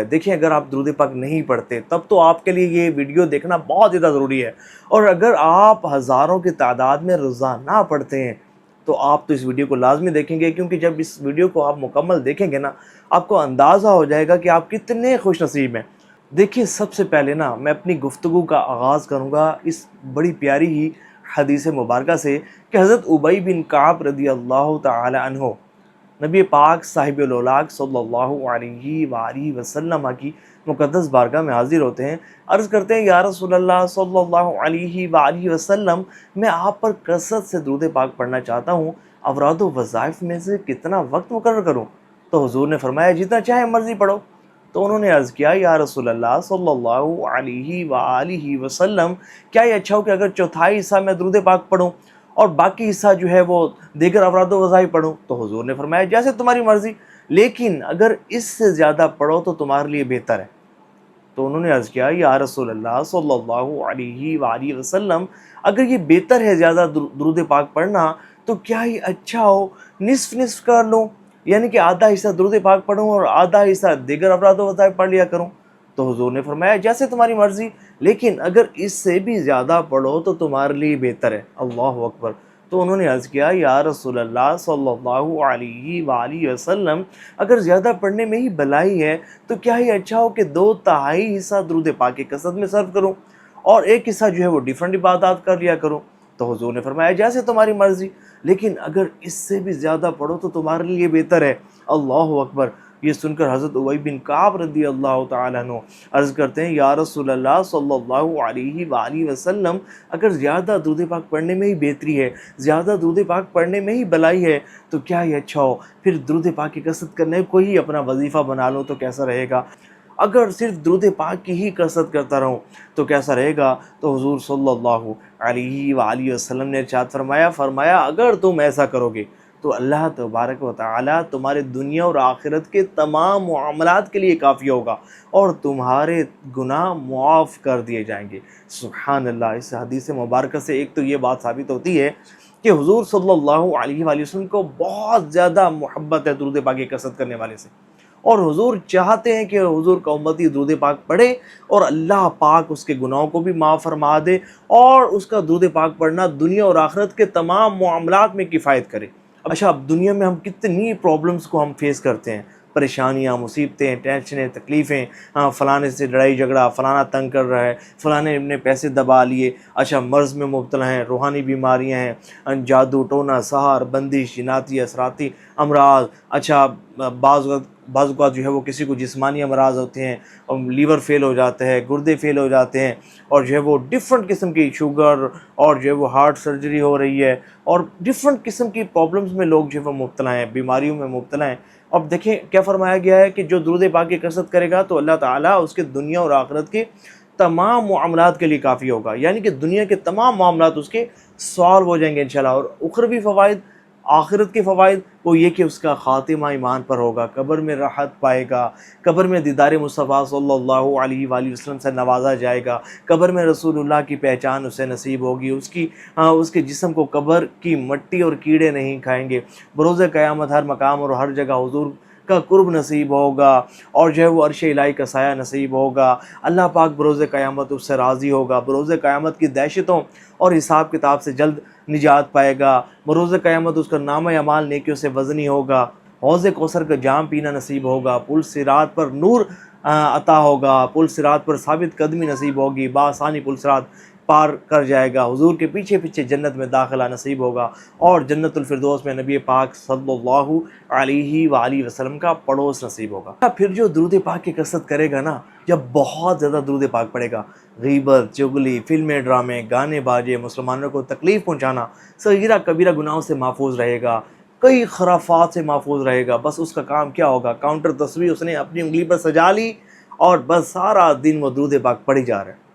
دیکھیں اگر آپ درود پاک نہیں پڑھتے تب تو آپ کے لیے یہ ویڈیو دیکھنا بہت زیادہ ضروری ہے، اور اگر آپ ہزاروں کی تعداد میں روزانہ پڑھتے ہیں تو آپ تو اس ویڈیو کو لازمی دیکھیں گے، کیونکہ جب اس ویڈیو کو آپ مکمل دیکھیں گے نا آپ کو اندازہ ہو جائے گا کہ آپ کتنے خوش نصیب ہیں۔ دیکھیے سب سے پہلے نا میں اپنی گفتگو کا آغاز کروں گا اس بڑی پیاری ہی حدیث مبارکہ سے کہ حضرت ابی بن کعب رضی اللہ تعالی عنہ نبی پاک صاحب الاولاق صلی اللہ علیہ وآلہ وسلم کی مقدس بارگاہ میں حاضر ہوتے ہیں، عرض کرتے ہیں یا رسول اللہ صلی اللہ علیہ وآلہ وسلم، میں آپ پر کثرت سے درود پاک پڑھنا چاہتا ہوں، اوراد و وظائف میں سے کتنا وقت مقرر کروں؟ تو حضور نے فرمایا جتنا چاہے مرضی پڑھو۔ تو انہوں نے عرض کیا یا رسول اللہ صلی اللہ علیہ وآلہ وسلم، کیا یہ اچھا ہو کہ اگر چوتھائی حصہ میں درود پاک پڑھوں اور باقی حصہ جو ہے وہ دیگر اوراد و وظائف پڑھوں؟ تو حضور نے فرمایا جیسے تمہاری مرضی، لیکن اگر اس سے زیادہ پڑھو تو تمہارے لیے بہتر ہے۔ تو انہوں نے عرض کیا یا رسول اللہ صلی اللہ علیہ وآلہ وسلم، اگر یہ بہتر ہے زیادہ درود پاک پڑھنا تو کیا یہ اچھا ہو نصف نصف کر لوں، یعنی کہ آدھا حصہ درود پاک پڑھوں اور آدھا حصہ دیگر اوراد و وظائف پڑھ لیا کروں؟ تو حضور نے فرمایا جیسے تمہاری مرضی، لیکن اگر اس سے بھی زیادہ پڑھو تو تمہارے لیے بہتر ہے۔ اللہ اکبر۔ تو انہوں نے عرض کیا یا رسول اللہ صلی اللہ علیہ وآلہ وسلم، اگر زیادہ پڑھنے میں ہی بھلائی ہے تو کیا یہ اچھا ہو کہ 2/3 حصہ درود پاک کی کثرت میں صرف کروں اور ایک حصہ جو ہے وہ ڈیفرنٹ عبادات کر لیا کروں؟ تو حضور نے فرمایا جیسے تمہاری مرضی، لیکن اگر اس سے بھی زیادہ پڑھو تو تمہارے لیے بہتر ہے۔ اللہ اکبر۔ یہ سن کر حضرت ابی بن کعب رضی اللہ تعالیٰ عنہ عرض کرتے ہیں یا رسول اللہ صلی اللہ علیہ وآلہ وسلم، اگر زیادہ درود پاک پڑھنے میں ہی بہتری ہے، زیادہ درود پاک پڑھنے میں ہی بھلائی ہے تو کیا یہ اچھا ہو پھر درود پاک کی کثرت کرنے کو ہی اپنا وظیفہ بنا لوں تو کیسا رہے گا؟ اگر صرف درود پاک کی ہی کثرت کرتا رہوں تو کیسا رہے گا؟ تو حضور صلی اللہ علیہ وآلہ وسلم نے ارشاد فرمایا اگر تم ایسا کرو گے تو اللہ تبارک و تعالی تمہارے دنیا اور آخرت کے تمام معاملات کے لیے کافی ہوگا اور تمہارے گناہ معاف کر دیے جائیں گے۔ سبحان اللہ۔ اس حدیث مبارکہ سے ایک تو یہ بات ثابت ہوتی ہے کہ حضور صلی اللہ علیہ وآلہ وسلم کو بہت زیادہ محبت ہے درود پاک کی کثرت کرنے والے سے، اور حضور چاہتے ہیں کہ حضور کا امتی درود پاک پڑھے اور اللہ پاک اس کے گناہوں کو بھی معاف فرما دے اور اس کا درود پاک پڑھنا دنیا اور آخرت کے تمام معاملات میں کفایت کرے۔ اچھا، اب دنیا میں ہم کتنی پرابلمز کو ہم فیس کرتے ہیں، پریشانیاں، مصیبتیں، ٹینشنیں، تکلیفیں، فلانے سے لڑائی جھگڑا، فلانا تنگ کر رہا ہے، فلانے نے پیسے دبا لیے، اچھا مرض میں مبتلا ہیں، روحانی بیماریاں ہیں، جادو ٹونا سحر بندش جناتی اثراتی امراض، اچھا بعض اوقات جو ہے وہ کسی کو جسمانی امراض ہوتے ہیں، لیور فیل ہو جاتا ہے، گردے فیل ہو جاتے ہیں، اور جو ہے وہ ڈفرنٹ قسم کی شوگر اور جو ہے وہ ہارٹ سرجری ہو رہی ہے، اور ڈفرنٹ قسم کی پرابلمز میں لوگ جو ہے وہ مبتلا ہیں، بیماریوں میں مبتلا ہیں۔ اب دیکھیں کیا فرمایا گیا ہے کہ جو درود پاک کی کثرت کرے گا تو اللہ تعالیٰ اس کے دنیا اور آخرت کے تمام معاملات کے لیے کافی ہوگا، یعنی کہ دنیا کے تمام معاملات اس کے سالو ہو جائیں گے انشاءاللہ، اور اخروی فوائد، آخرت کے فوائد وہ یہ کہ اس کا خاتمہ ایمان پر ہوگا، قبر میں راحت پائے گا، قبر میں دیدار مصطفیٰ صلی اللہ علیہ وآلہ وسلم سے نوازا جائے گا، قبر میں رسول اللہ کی پہچان اسے نصیب ہوگی، اس کے جسم کو قبر کی مٹی اور کیڑے نہیں کھائیں گے، بروز قیامت ہر مقام اور ہر جگہ حضور کا قرب نصیب ہوگا، اور جو ہے وہ عرش الہی کا سایہ نصیب ہوگا، اللہ پاک بروز قیامت اس سے راضی ہوگا، بروز قیامت کی دہشتوں اور حساب کتاب سے جلد نجات پائے گا، بروز قیامت اس کا نامہ اعمال نیکیوں سے وزنی ہوگا، حوض کوثر کا جام پینا نصیب ہوگا، پل صراط پر نور عطا ہوگا، پل صراط پر ثابت قدمی نصیب ہوگی، بآسانی پل صراط پار کر جائے گا، حضور کے پیچھے پیچھے جنت میں داخلہ نصیب ہوگا، اور جنت الفردوس میں نبی پاک صلی اللہ علیہ وآلہ وسلم کا پڑوس نصیب ہوگا۔ پھر جو درود پاک کی کثرت کرے گا نا، جب بہت زیادہ درود پاک پڑے گا، غیبت، چغلی، فلمیں، ڈرامے، گانے باجے، مسلمانوں کو تکلیف پہنچانا، صغیرہ کبیرہ گناہوں سے محفوظ رہے گا، کئی خرافات سے محفوظ رہے گا۔ بس اس کا کام کیا ہوگا، کاؤنٹر تصویر اس نے اپنی انگلی پر سجا لی اور بس سارا دن وہ درود پاک پڑھی جا رہا ہے،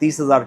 30,000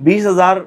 20,000